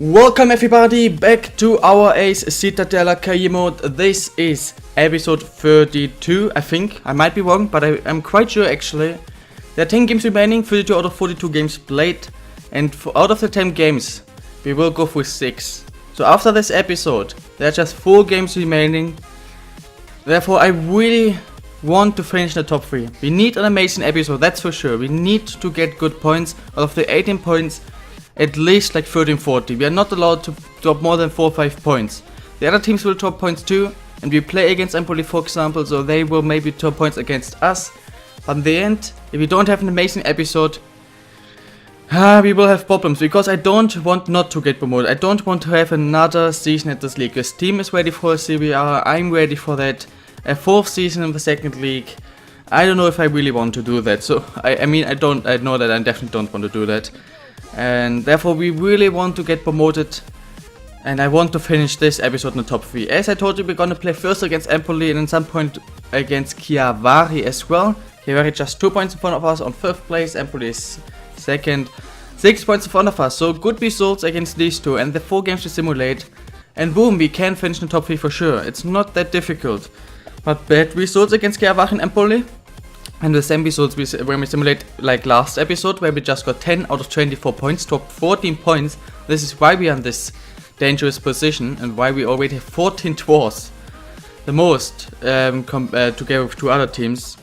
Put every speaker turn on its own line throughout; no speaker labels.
Welcome everybody back to our Ace CITTADELLA career mode. This is episode 32, I think. I might be wrong, but I'm quite sure actually. There are 10 games remaining, 32 out of 42 games played. And out of the 10 games, we will go through 6. So after this episode, there are just 4 games remaining. Therefore, I really want to finish the top 3. We need an amazing episode, that's for sure. We need to get good points. Out of the 18 points, at least like 13-40. We are not allowed to drop more than 4 or 5 points. The other teams will drop points too, and we play against Empoli for example, so they will maybe drop points against us. But in the end, if we don't have an amazing episode, we will have problems, because I don't want not to get promoted. I don't want to have another season at this league. This team is ready for a Serie A, I'm ready for that. A 4th season in the 2nd league. I don't know if I really want to do that, so I know that I definitely don't want to do that. And therefore we really want to get promoted, and I want to finish this episode in the top 3. As I told you, we're gonna play first against Empoli and at some point against Chiavari as well. Chiavari just 2 points in front of us on 5th place, Empoli is 2nd, 6 points in front of us. So good results against these two, and the 4 games to simulate, and boom, we can finish in the top 3 for sure. It's not that difficult, but bad results against Chiavari and Empoli. And the same results when we simulate like last episode, where we just got 10 out of 24 points, top 14 points. This is why we are in this dangerous position and why we already have 14 draws. The most together with 2 other teams.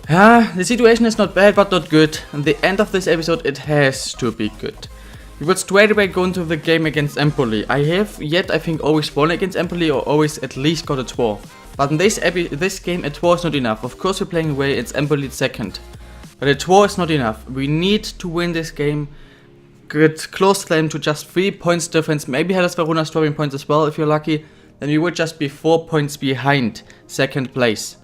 The situation is not bad but not good. And the end of this episode, it has to be good. We will straight away go into the game against Empoli. I have yet, I think, always won against Empoli or always at least got a draw. But in this game, a draw is not enough. Of course, we're playing away, it's Empoli 2nd. But a draw is not enough. We need to win this game, get close to them to just 3 points difference. Maybe Hellas Verona scoring points as well if you're lucky. Then we would just be 4 points behind 2nd place.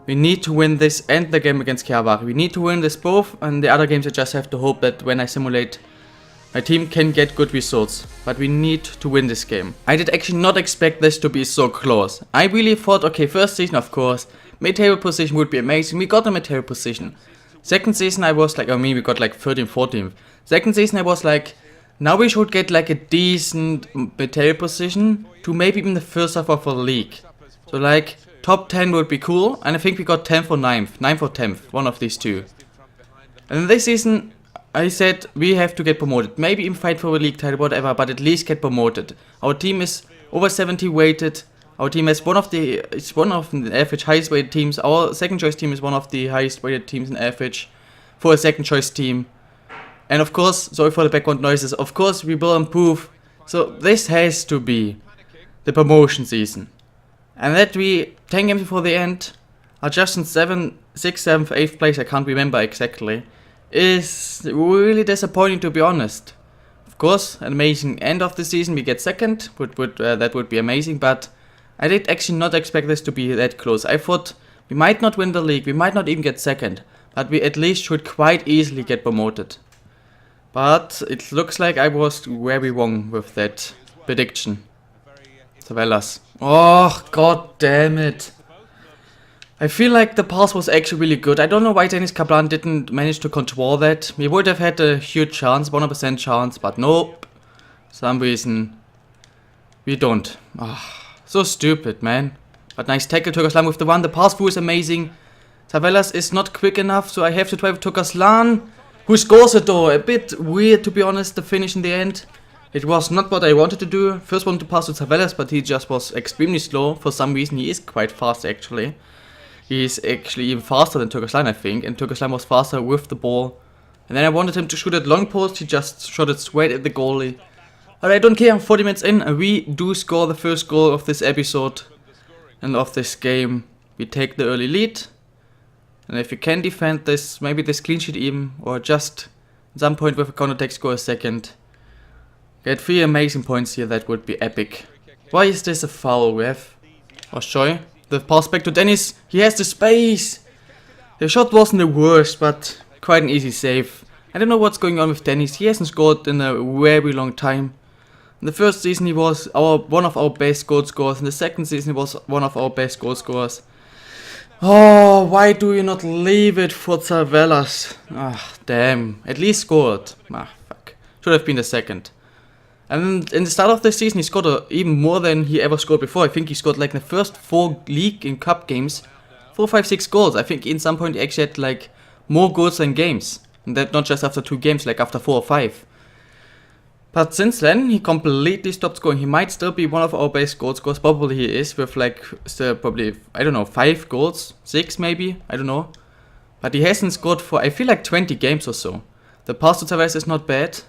We need to win this and the game against Chiavari. We need to win this both, and the other games I just have to hope that when I simulate, my team can get good results, but we need to win this game. I did actually not expect this to be so close. I really thought, okay, first season of course, mid-table position would be amazing. We got a mid-table position. Second season I was like, we got like 13th, 14th. Second season I was like, now we should get like a decent mid-table position to maybe even the first half of the league. So like, top 10 would be cool, and I think we got 10th or 9th. 9th or 10th, one of these two. And this season, I said we have to get promoted, maybe even fight for a league title, whatever, but at least get promoted. Our team is over 70 weighted. Our team is one of the average highest weighted teams. Our second choice team is one of the highest weighted teams in average for a second choice team. And of course, sorry for the background noises, of course we will improve. So this has to be the promotion season. And that we 10 games before the end are just in 6th, 7th, 8th place, I can't remember exactly. Is really disappointing, to be honest. Of course, an amazing end of the season, we get 2nd, that would be amazing, but I did actually not expect this to be that close. I thought we might not win the league, we might not even get 2nd, but we at least should quite easily get promoted. But it looks like I was very wrong with that prediction. Savellas. Oh, god damn it. I feel like the pass was actually really good. I don't know why Dennis Kaplan didn't manage to control that. We would have had a huge chance, 100% chance, but nope. Some reason we don't. So stupid, man. But nice tackle, Turkaslan with the one. The pass through is amazing. Savellas is not quick enough, so I have to try with Turkaslan, who scores it though. A bit weird, to be honest, the finish in the end. It was not what I wanted to do. First wanted to pass to Savellas, but he just was extremely slow. For some reason, he is quite fast actually. He's actually even faster than Turkaslan, I think, and Turkaslan was faster with the ball. And then I wanted him to shoot at long post, he just shot it straight at the goalie. But I don't care, I'm 40 minutes in, and we do score the first goal of this episode and of this game. We take the early lead, and if we can defend this, maybe this clean sheet even, or just at some point with a counter-attack score a second. Get 3 amazing points here, that would be epic. Why is this a foul, ref? Oh, Shoy. The pass back to Dennis, he has the space! The shot wasn't the worst, but quite an easy save. I don't know what's going on with Dennis, he hasn't scored in a very long time. In the first season he was one of our best goal scorers, in the second season he was one of our best goal scorers. Oh, why do you not leave it for Savellas? Ah, damn, at least scored. Ah, fuck. Should have been the second. And in the start of the season, he scored even more than he ever scored before. I think he scored like in the first 4 league and cup games, 4, 5, 6 goals. I think in some point he actually had like more goals than games. And that not just after 2 games, like after 4 or 5. But since then, he completely stopped scoring. He might still be one of our best goal scorers. Probably he is with like still probably, I don't know, 5 goals, 6 maybe, I don't know. But he hasn't scored for, I feel like 20 games or so. The pass to Tavares is not bad.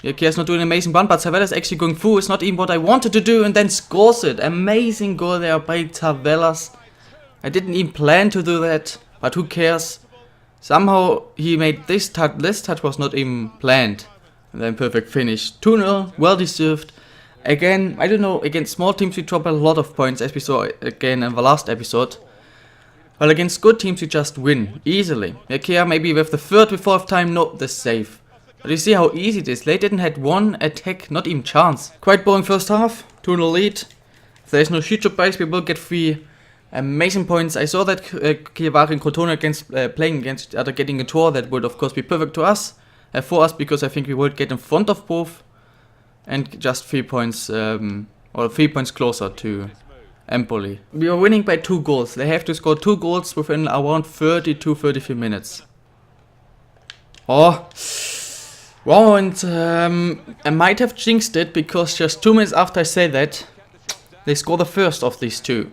Kia's not doing an amazing run, but Tavares actually going through. It's not even what I wanted to do and then scores it. Amazing goal there by Tavares. I didn't even plan to do that, but who cares? Somehow he made this touch. This touch was not even planned. And then perfect finish. 2-0, well deserved. Again, I don't know, against small teams we drop a lot of points, as we saw again in the last episode. Well, against good teams we just win, easily. Kia maybe with the third or fourth time, no, the save. But you see how easy it is. They didn't had one attack, not even chance. Quite boring first half, 2-0 lead. If there is no future prize, we will get 3 amazing points. I saw that Kievari and Crotone playing against each other, getting a draw. That would of course be perfect to us, for us, because I think we would get in front of both. And just 3 points, or 3 points closer to Empoli. We are winning by 2 goals. They have to score 2 goals within around 30 to 33 minutes. Oh. Wow, and I might have jinxed it, because just 2 minutes after I say that, they score the first of these 2.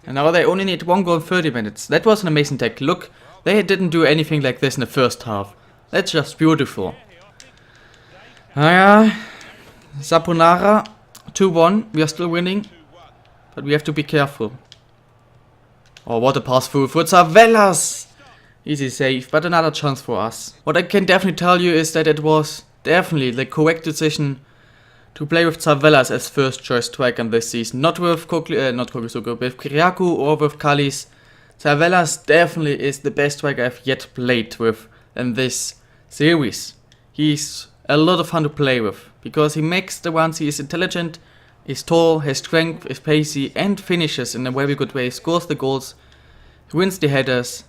And now they only need 1 goal in 30 minutes. That was an amazing tech. Look, they didn't do anything like this in the first half. That's just beautiful. Saponara, 2-1. We are still winning, but we have to be careful. Oh, what a pass through for Tavares! Easy save, but another chance for us. What I can definitely tell you is that it was definitely the correct decision to play with Tavares as first choice striker this season. Not with with Kyriakou or with Kalis. Tavares definitely is the best striker I've yet played with in this series. He's a lot of fun to play with, because he makes the runs, he is intelligent, is tall, has strength, is pacey, and finishes in a very good way, scores the goals, wins the headers.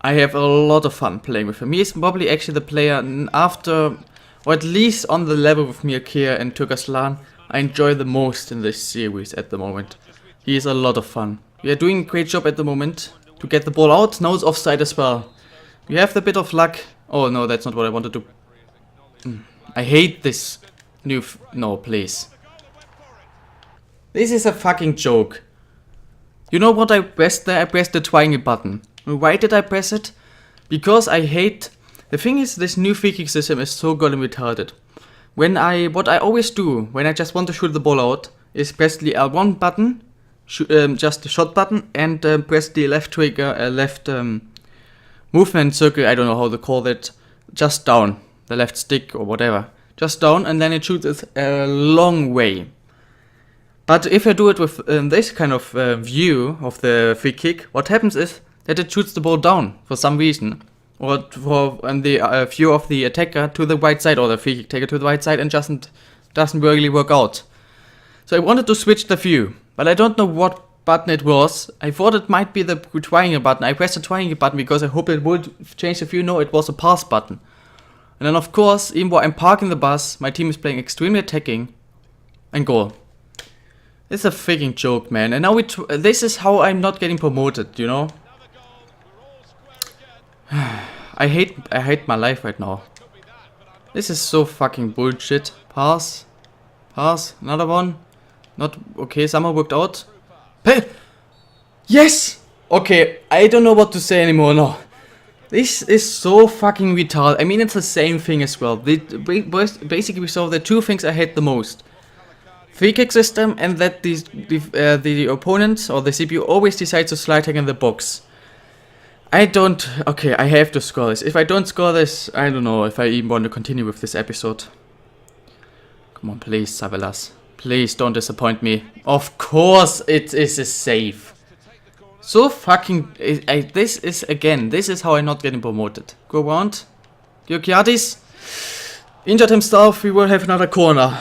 I have a lot of fun playing with him. He is probably actually the player after, or at least on the level with Mirkir and Turkaslan, I enjoy the most in this series at the moment. He is a lot of fun. We are doing a great job at the moment to get the ball out. Now it's offside as well. We have the bit of luck. Oh no, that's not what I wanted to. I hate this new. No, please. This is a fucking joke. You know what I pressed there? I pressed the triangle button. Why did I press it? Because I hate... The thing is, this new free kick system is so goddamn retarded. What I always do when I just want to shoot the ball out is press the L1 button, just the shot button, and press the left trigger, left movement circle, I don't know how to call it, just down, the left stick or whatever. Just down, and then it shoots it a long way. But if I do it with this kind of view of the free kick, what happens is that it shoots the ball down for some reason. Or for the view of the attacker to the right side, or the free kick taker to the right side, and doesn't really work out. So I wanted to switch the view, but I don't know what button it was. I thought it might be the triangle button. I pressed the triangle button because I hoped it would change the view. No, it was a pass button. And then of course, even while I'm parking the bus, my team is playing extremely attacking, and goal. It's a freaking joke, man. And now this is how I'm not getting promoted, you know? I hate my life right now. This is so fucking bullshit. Pass. Pass. Another one. Not okay, somehow worked out. Yes! Okay, I don't know what to say anymore now. This is so fucking retarded. I mean, it's the same thing as well. Basically, we saw the 2 things I hate the most. Free kick system, and that the opponent or the CPU always decides to slide hack in the box. Okay, I have to score this. If I don't score this, I don't know if I even want to continue with this episode. Come on, please, Savelas. Please don't disappoint me. Of course it is a save. So fucking... this is how I'm not getting promoted. Go around. Georgiadis injured himself. We will have another corner.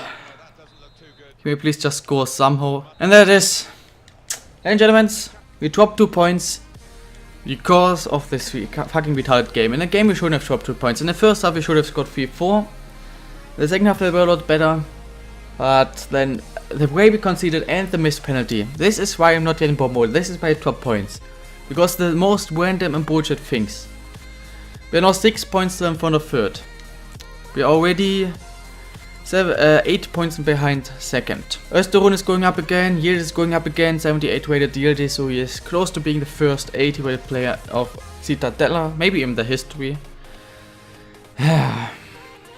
Can we please just score somehow? And there it is. Ladies and gentlemen, we dropped 2 points because of this fucking retarded game. In a game we shouldn't have dropped 2 points. In the first half we should have scored 3-4. The second half they were a lot better. But then the way we conceded and the missed penalty. This is why I'm not getting promoted. This is my top points. Because the most random and bullshit things. We're now 6 points in front of third. We're already 8 points behind second. Österun is going up again, Yield is going up again, 78 rated Yield, so he is close to being the first 80 rated player of CITTADELLA, maybe in the history.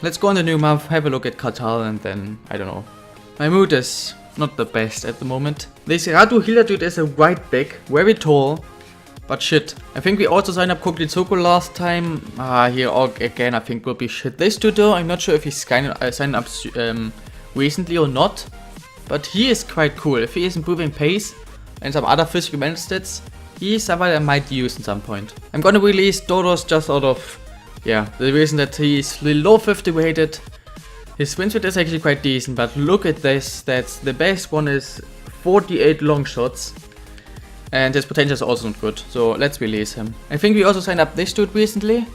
Let's go on the new month, have a look at Qatar, and then, I don't know. My mood is not the best at the moment. This Radu Hila dude is a right back, very tall. But shit, I think we also signed up Koglitsoko last time. Here again I think will be shit. This dude though, I'm not sure if he's signed up recently or not. But he is quite cool. If he is improving pace and some other physical mental stats, he is somebody I might use at some point. I'm gonna release Dodos just out of, yeah, the reason that he is low 50 rated. His win rate is actually quite decent, but look at this stats. The best one is 48 long shots. And his potential is also not good, so let's release him. I think we also signed up this dude recently.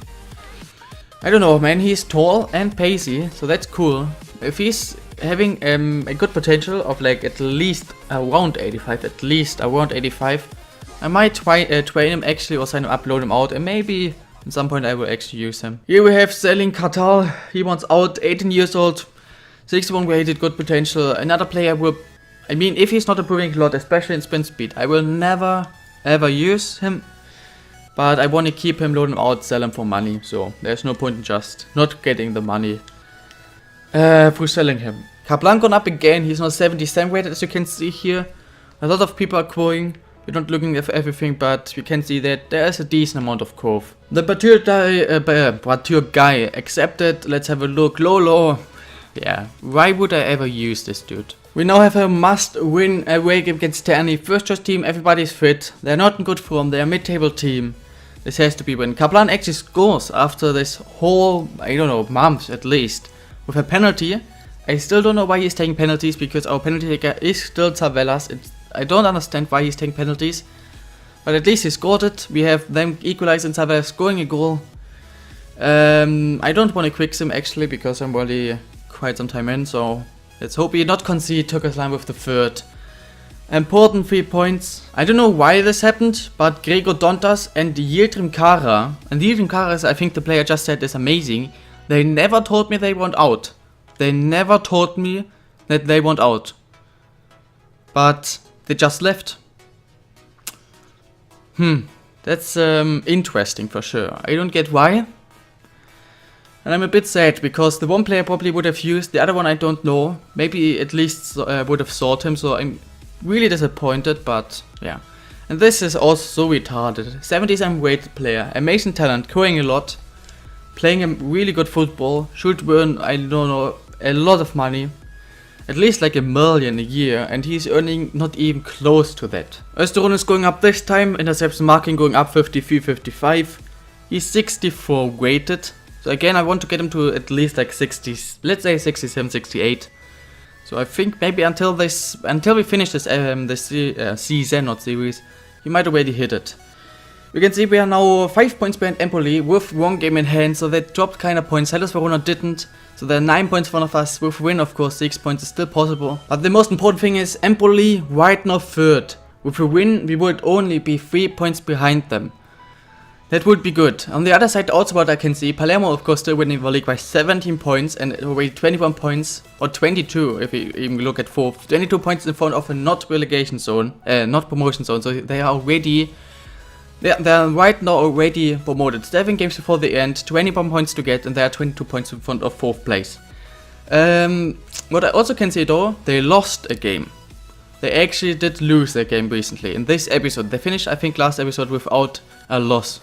I don't know, man, he's tall and pacey, so that's cool. If he's having a good potential of like at least around 85, I might train him actually or sign him up, load him out, and maybe at some point I will actually use him. Here we have Selling Qatar, he wants out, 18 years old, 61 rated, good potential. Another player will, I mean, if he's not improving a lot, especially in sprint speed, I will never ever use him. But I want to keep him, load him out, sell him for money. So there's no point in just not getting the money for selling him. Kaplan gone up again. He's now 77 rated, as you can see here. A lot of people are growing. We're not looking at everything, but we can see that there is a decent amount of growth. The Batur guy accepted. Let's have a look. Lolo. Yeah, why would I ever use this dude? We now have a must-win away game against Terni. First choice team, everybody's fit. They're not in good form, they're a mid-table team. This has to be win. Kaplan actually scores after this whole, I don't know, month at least, with a penalty. I still don't know why he's taking penalties, because our penalty taker is still Tavelas. I don't understand why he's taking penalties. But at least he scored it. We have them equalizing Tavelas scoring a goal. I don't want to quick sim actually, because I'm already quite some time in, so let's hope we not concede Turkestan with the third. Important 3 points. I don't know why this happened, but Gregor Dontas and Yildirim Kara, and Yildirim Kara is, I think the player just said, is amazing. They never told me they want out. They never told me that they want out. But they just left. That's interesting for sure. I don't get why. And I'm a bit sad, because the one player probably would have used, the other one I don't know. Maybe at least would have sought him, so I'm really disappointed, but yeah. And this is also so retarded. 77 rated player, amazing talent, growing a lot, playing a really good football, should earn, I don't know, a lot of money. At least like $1 million a year, and he's earning not even close to that. Österun is going up this time, interception marking going up 53-55. He's 64 rated. So again, I want to get him to at least like 60, let's say 67, 68. So I think maybe until we finish this season, not series, he might already hit it. You can see we are now 5 points behind Empoli with one game in hand, so they dropped kind of points. Hellas Verona didn't, so they're 9 points in front of us. With win, of course, 6 points is still possible. But the most important thing is Empoli right now third. With a win, we would only be 3 points behind them. That would be good. On the other side, also what I can see, Palermo of course still winning the league by 17 points and already 21 points, or 22 if you even look at fourth. 22 points in front of a not relegation zone, not promotion zone, so they are already, they're right now already promoted. 7 games before the end, 21 points to get, and they are 22 points in front of 4th place. What I also can see though, they lost a game. They actually did lose their game recently. In this episode, they finished I think last episode without a loss.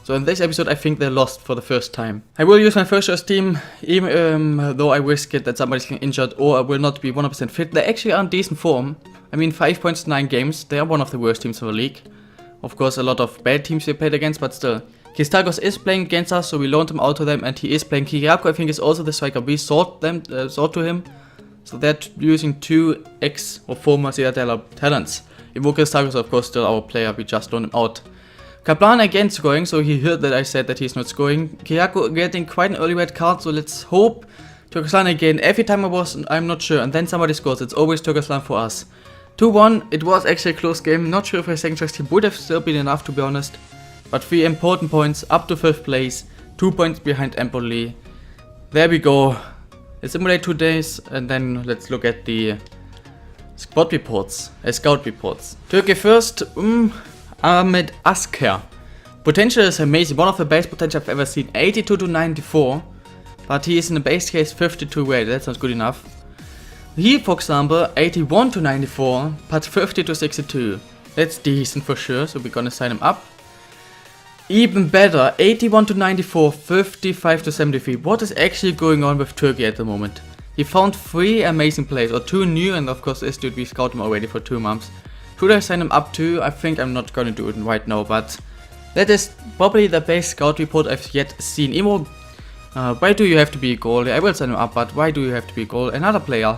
So in this episode I think they lost for the first time. I will use my first choice team, even though I risk it that somebody's getting injured or I will not be 100% fit. They actually are in decent form. I mean 5 points, 9 games, they are one of the worst teams in the league. Of course a lot of bad teams we played against, but still. Kistagos is playing against us, so we loaned him out to them, and he is playing. Kiriako I think is also the striker, we sought to him. So they're using 2 ex or former CITTADELLA talents. Ivo Kistagos of course still our player, we just loaned him out. Kaplan again scoring, so he heard that I said that he's not scoring. Kiriako getting quite an early red card, so let's hope Turkestan again. Every time I'm not sure, and then somebody scores. It's always Turkestan for us. 2-1. It was actually a close game. Not sure if a second choice team would have still been enough, to be honest. But 3 important points up to 5th place. 2 points behind Empoli. There we go. Let's simulate 2 days, and then let's look at the scout reports. Turkey first. Ahmed Asker. Potential is amazing. One of the best potential I've ever seen. 82 to 94. But he is in the base case 52 weight. That's not good enough. He, for example, 81 to 94, but 50 to 62. That's decent for sure, so we're gonna sign him up. Even better, 81 to 94, 55 to 73. What is actually going on with Turkey at the moment? He found 3 amazing players, or 2 new, and of course this dude, we scouted him already for 2 months. Should I sign him up too? I think I'm not gonna do it right now, but that is probably the best scout report I've yet seen. Emo, why do you have to be a goalie? I will sign him up, but why do you have to be a goal? Another player.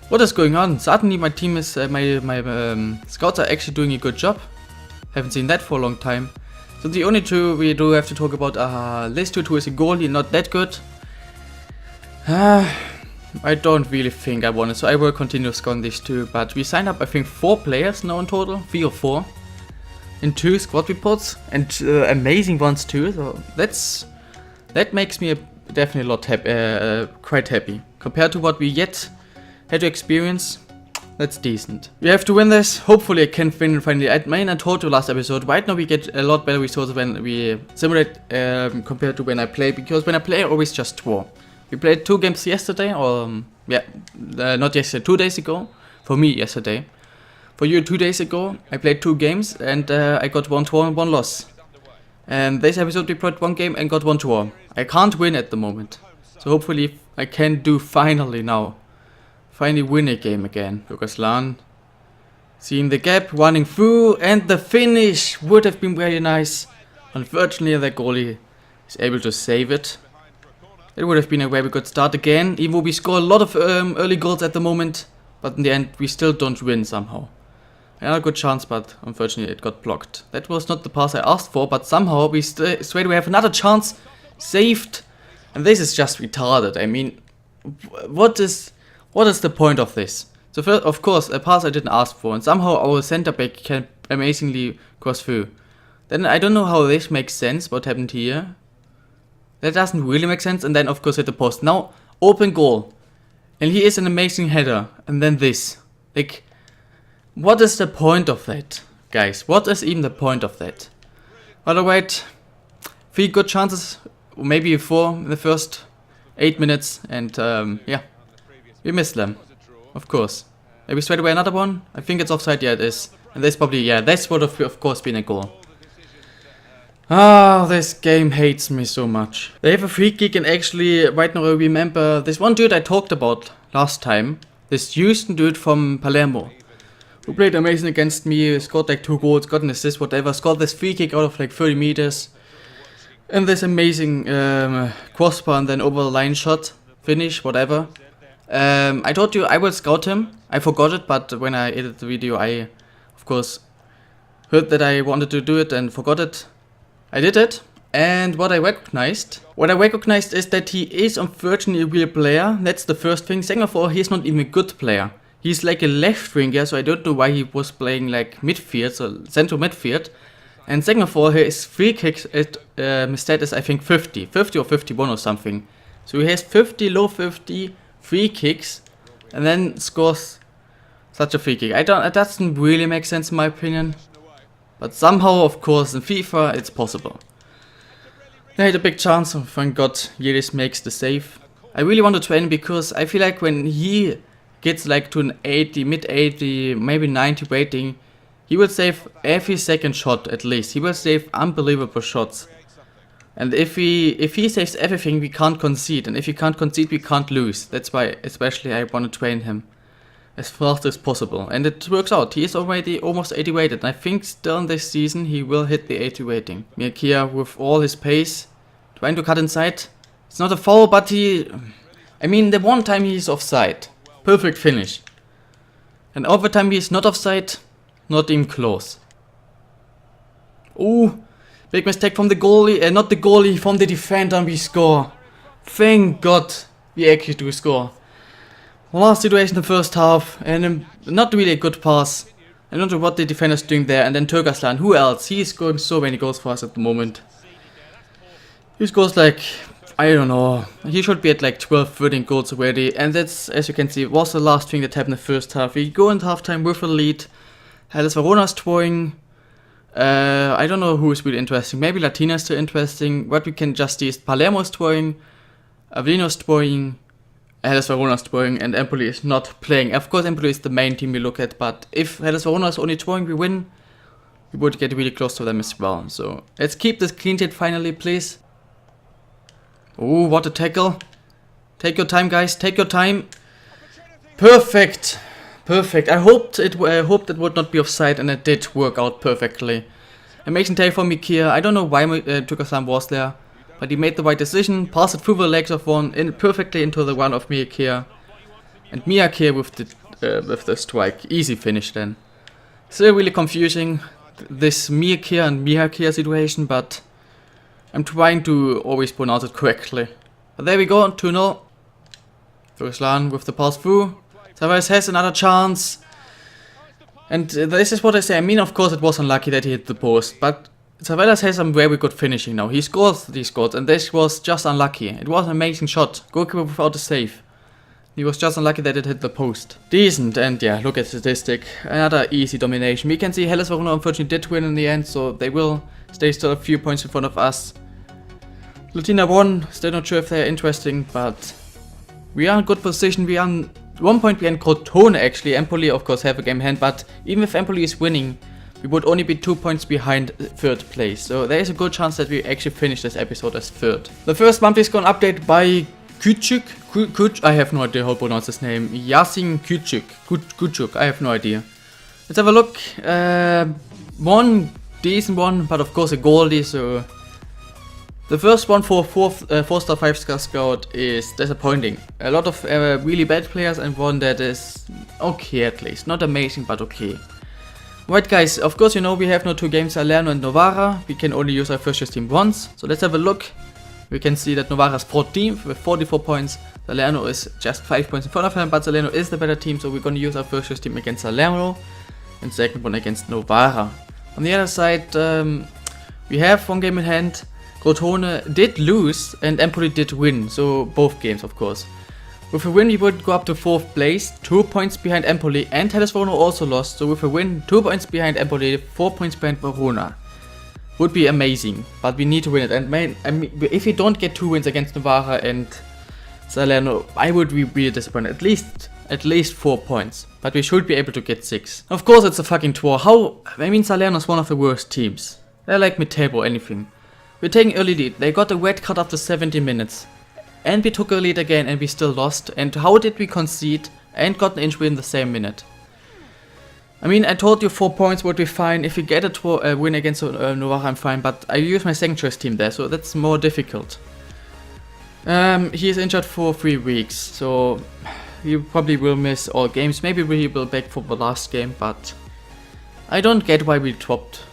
What is going on? Suddenly my team is, my scouts are actually doing a good job. Haven't seen that for a long time. So the only 2 we do have to talk about are this dude who is a goalie, not that good. I don't really think I want it, so I will continue scouting these 2. But we signed up, I think, 4 players now in total, 3 or 4. In 2 squad reports, and amazing ones too, so that makes me definitely a lot quite happy. Compared to what we yet had to experience, that's decent. We have to win this. Hopefully I can win finally. I told you last episode, right now we get a lot better resources when we simulate compared to when I play, because when I play I always just draw. We played 2 games yesterday, or not yesterday, 2 days ago. For me yesterday. For you 2 days ago, I played 2 games and I got 1 draw and 1 loss. And this episode we played 1 game and got 1 draw. I can't win at the moment. So hopefully I can do finally now. Finally win a game again. Turkestan. Seeing the gap, running through, and the finish would have been very nice. Unfortunately the goalie is able to save it. It would have been a very good start again, even though we score a lot of early goals at the moment. But in the end we still don't win somehow. I had a good chance, but unfortunately it got blocked. That was not the pass I asked for, but somehow we straight away have another chance. Saved. And this is just retarded. I mean, what is the point of this? So first, of course, a pass I didn't ask for, and somehow our center back can amazingly cross through. Then I don't know how this makes sense, what happened here. That doesn't really make sense, and then of course hit the post. Now, open goal. And he is an amazing header, and then this. Like, what is the point of that, guys? What is even the point of that? Alright, 3 good chances, maybe 4 in the first 8 minutes, and yeah. We missed them, of course. Maybe straight away another one? I think it's offside, yeah it is. And this probably, yeah, this would have of course been a goal. Ah, this game hates me so much. They have a free kick, and actually right now I remember this one dude I talked about last time. This Houston dude from Palermo. Who played amazing against me, scored like 2 goals, got an assist, whatever. Scored this free kick out of like 30 meters. And this amazing crossbar and then over the line shot. Finish, whatever. I told you I will scout him. I forgot it, but when I edited the video I, of course, heard that I wanted to do it and forgot it. I did it, and what I recognized is that he is unfortunately a real player. That's the first thing. Second of all, he's not even a good player. He's like a left winger, so I don't know why he was playing like midfield, so central midfield. And second of all, his free kicks stat is I think 50 or 51 or something. So he has 50, low 50 free kicks, and then scores such a free kick. It doesn't really make sense in my opinion. But somehow, of course, in FIFA, it's possible. They had a big chance, and thank God Yelis makes the save. I really want to train because I feel like when he gets like to an 80, mid 80, maybe 90 rating, he will save every second shot at least. He will save unbelievable shots. And if he saves everything, we can't concede. And if we can't concede, we can't lose. That's why especially I want to train him as fast as possible. And it works out. He is already almost 80 rated. And I think still in this season he will hit the 80 rating. Mirkia with all his pace, trying to cut inside. It's not a foul, but I mean, the one time he is offside. Perfect finish. And over time he is not offside. Not even close. Ooh. Big mistake from the goalie, not the goalie, from the defender, and we score. Thank God. we actually do score. Last situation in the first half, and not really a good pass. I don't know what the defender's doing there, and then Turkaslan, who else? He's scoring so many goals for us at the moment. He scores like, I don't know, he should be at like 12, 13 goals already, and that's, as you can see, was the last thing that happened in the first half. We go into halftime with a lead. Hellas Verona's throwing. I don't know who is really interesting. Maybe Latina is still interesting. What we can just see is Palermo's throwing, Avellino's throwing, Hellas Verona's throwing, and Empoli is not playing. Of course, Empoli is the main team we look at, but if Hellas Verona is only throwing, we win, we would get really close to them as well. So let's keep this clean sheet finally, please. Oh, what a tackle. Take your time, guys. Take your time. Perfect. Perfect. I hoped it would not be offside, and it did work out perfectly. Amazing take from Mikia. I don't know why Turkaslan was there, but he made the right decision. Passed it through the legs of one, perfectly into the one of Mikia. And Mikia with the strike. Easy finish then. Still really confusing, this Mikia and Mihakia situation, but I'm trying to always pronounce it correctly. But there we go, 2-0. Turkaslan with the pass through. Tavares has another chance. And this is what I say. I mean, of course, it was unlucky that he hit the post, but Tavares has some very good finishing now. He scores these goals, and this was just unlucky. It was an amazing shot. Goalkeeper without a save. He was just unlucky that it hit the post. Decent, and yeah, look at the statistic. Another easy domination. We can see Hellas Verona unfortunately did win in the end, so they will stay still a few points in front of us. Latina won, still not sure if they're interesting, but we are in good position. We are 1 point behind Crotone actually. Empoli of course have a game in hand, but even if Empoli is winning, we would only be 2 points behind third place. So there is a good chance that we actually finish this episode as third. The first monthly score update by Küçük. I have no idea how to pronounce his name. Yasin Küçük. I have no idea. Let's have a look. One decent one, but of course a goalie, so the first one for 4-star 5-star scout is disappointing. A lot of really bad players and one that is okay at least. Not amazing, but okay. Right guys, of course you know we have no 2 games, Salerno and Novara. We can only use our first choice team once. So let's have a look. We can see that Novara is 14th with 44 points. Salerno is just 5 points in front of him, but Salerno is the better team, so we're going to use our first choice team against Salerno and second one against Novara. On the other side, we have one game in hand. Crotone did lose and Empoli did win, so both games of course. With a win we would go up to 4th place, 2 points behind Empoli, and Hellas Verona also lost, so with a win 2 points behind Empoli, 4 points behind Verona. Would be amazing, but we need to win it, and I mean, if we don't get 2 wins against Novara and Salerno, I would be really disappointed. At least 4 points, but we should be able to get 6. Of course it's a fucking draw. I mean Salerno is one of the worst teams. They're like mid-table or anything. We're taking early lead. They got a red card after 70 minutes. And we took a lead again and we still lost. And how did we concede and got an injury in the same minute? I mean, I told you 4 points would be fine. If we get a win against Novara, I'm fine. But I use my second choice team there, so that's more difficult. He is injured for 3 weeks, so he probably will miss all games. Maybe he will back for the last game, but I don't get why we dropped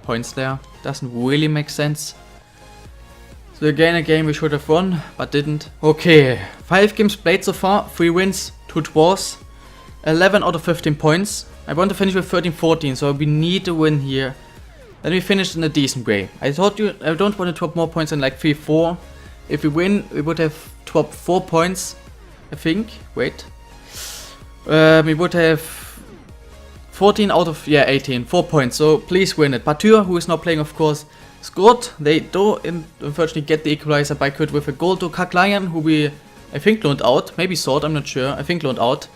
points there. Doesn't really make sense. So again, a game we should have won, but didn't. Okay, 5 games played so far, 3 wins, 2 draws, 11 out of 15 points. I want to finish with 13-14, so we need to win here. Then we finished in a decent way. I told you I don't want to drop more points than like 3-4. If we win, we would have dropped 4 points, I think. Wait. We would have 14 out of 18, 4 points. So please win it. Batur, who is now playing, of course, scored. They do unfortunately get the equalizer by Kurt with a goal to Kaklayan, who we I think loaned out. Maybe sold, I'm not sure. I think loaned out.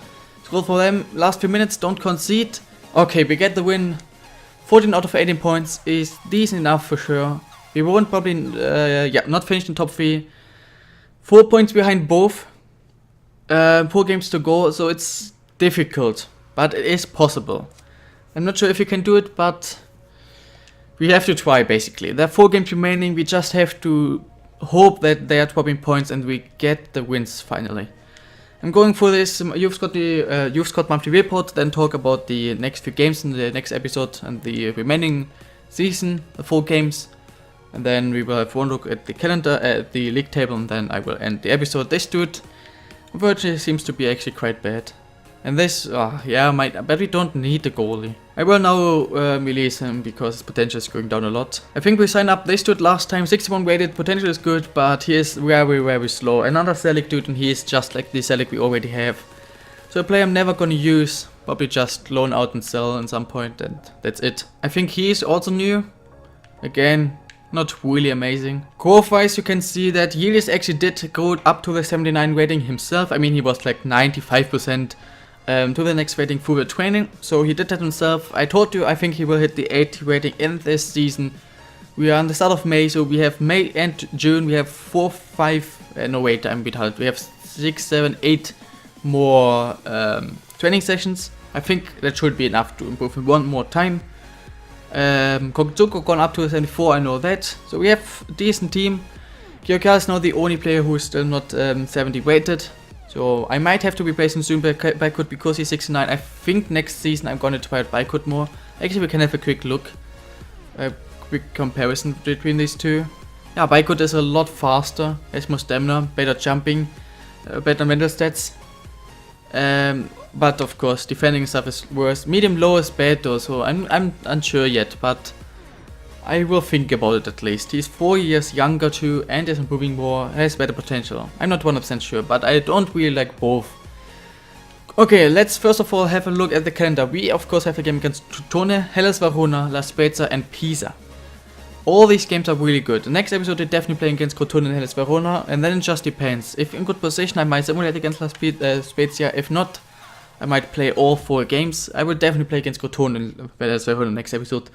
Goal for them. Last few minutes, don't concede. Okay, we get the win. 14 out of 18 points is decent enough for sure. We won't probably, not finish in top 3. 4 points behind both. 4 games to go, so it's difficult, but it is possible. I'm not sure if we can do it, but we have to try basically. There are 4 games remaining, we just have to hope that they are dropping points and we get the wins finally. I'm going for this Youth Squad monthly report, then talk about the next few games in the next episode and the remaining season, the 4 games. And then we will have one look at the calendar, at the league table, and then I will end the episode. This dude Unfortunately, seems to be actually quite bad. And this, yeah, but we don't need the goalie. I will now release him because his potential is going down a lot. I think we signed up this dude last time, 61 rated, potential is good, but he is very, very slow. Another Selic dude, and he is just like the Selic we already have. So a player I'm never gonna use, probably just loan out and sell at some point, and that's it. I think he is also new. Again, not really amazing. Growth-wise, you can see that Yildiz actually did go up to the 79 rating himself. I mean, he was like 95% to the next rating through the training, so he did that himself. I told you, I think he will hit the 80 rating in this season. We are on the start of May, so we have May and June. We have 4, 5, no wait, I'm retarded. We have 6, 7, 8 more training sessions. I think that should be enough to improve him one more time. Kokuzuko gone up to 74, I know that. So we have a decent team. Kyoka is now the only player who is still not 70 rated. So I might have to replace him soon by Baikut because he's 69. I think next season I'm gonna try out Baikut more. Actually, we can have a quick look. A quick comparison between these two. Yeah, Baikut is a lot faster, has more stamina, better jumping, better mental stats. But of course, defending stuff is worse. Medium low is bad though, so I'm unsure yet, but I will think about it at least. He's 4 years younger too and is improving more, has better potential. I'm not 100% sure, but I don't really like both. Okay, let's first of all have a look at the calendar. We of course have a game against Crotone, Hellas Verona, La Spezia and Pisa. All these games are really good. The next episode we're definitely playing against Crotone and Hellas Verona, and then it just depends. If in good position I might simulate against La Spezia, if not I might play all 4 games. I will definitely play against Crotone and Hellas Verona next episode.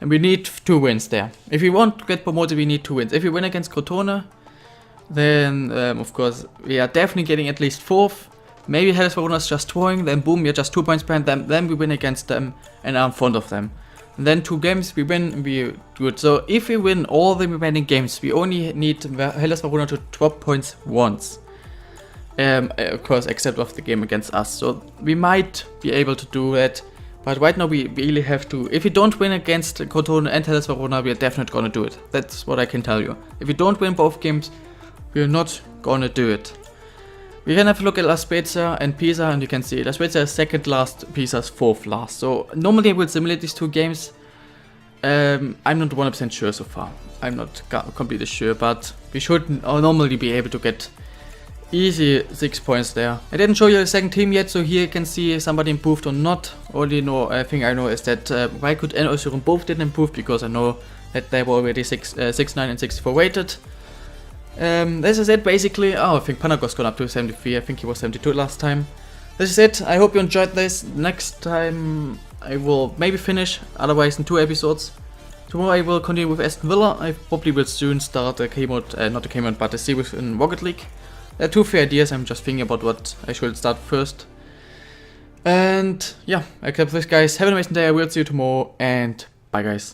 And we need 2 wins there. If we want to get promoted, we need 2 wins. If we win against Crotone, then of course we are definitely getting at least 4th. Maybe Hellas Verona is just drawing, then boom, we are just 2 points behind them. Then we win against them and are in front of them. And then 2 games we win, we do it. So if we win all the remaining games, we only need Hellas Verona to drop points once. Of course, except of the game against us. So we might be able to do that. But right now we really have to. If we don't win against Crotone and Hellas Verona, we are definitely gonna do it. That's what I can tell you. If we don't win both games, we are not gonna do it. We can have a look at La Spezia and Pisa, and you can see La Spezia is second last, Pisa is 4th last. So normally I would simulate these 2 games. I'm not 100% sure so far. I'm not completely sure, but we should normally be able to get easy 6 points there. I didn't show you the second team yet, so here you can see if somebody improved or not. Only thing I know is that Baikut and Özürüm both didn't improve because I know that they were already 69 and 64 rated. This is it basically. Oh, I think Panagos gone up to 73. I think he was 72 last time. This is it. I hope you enjoyed this. Next time I will maybe finish, otherwise in 2 episodes. Tomorrow I will continue with Aston Villa. I probably will soon start a K-Mod, not a K-Mod, but a series in Rocket League. There are 2 fair ideas, I'm just thinking about what I should start first. And yeah, except for this guys, have an amazing day, I will see you tomorrow, and bye guys.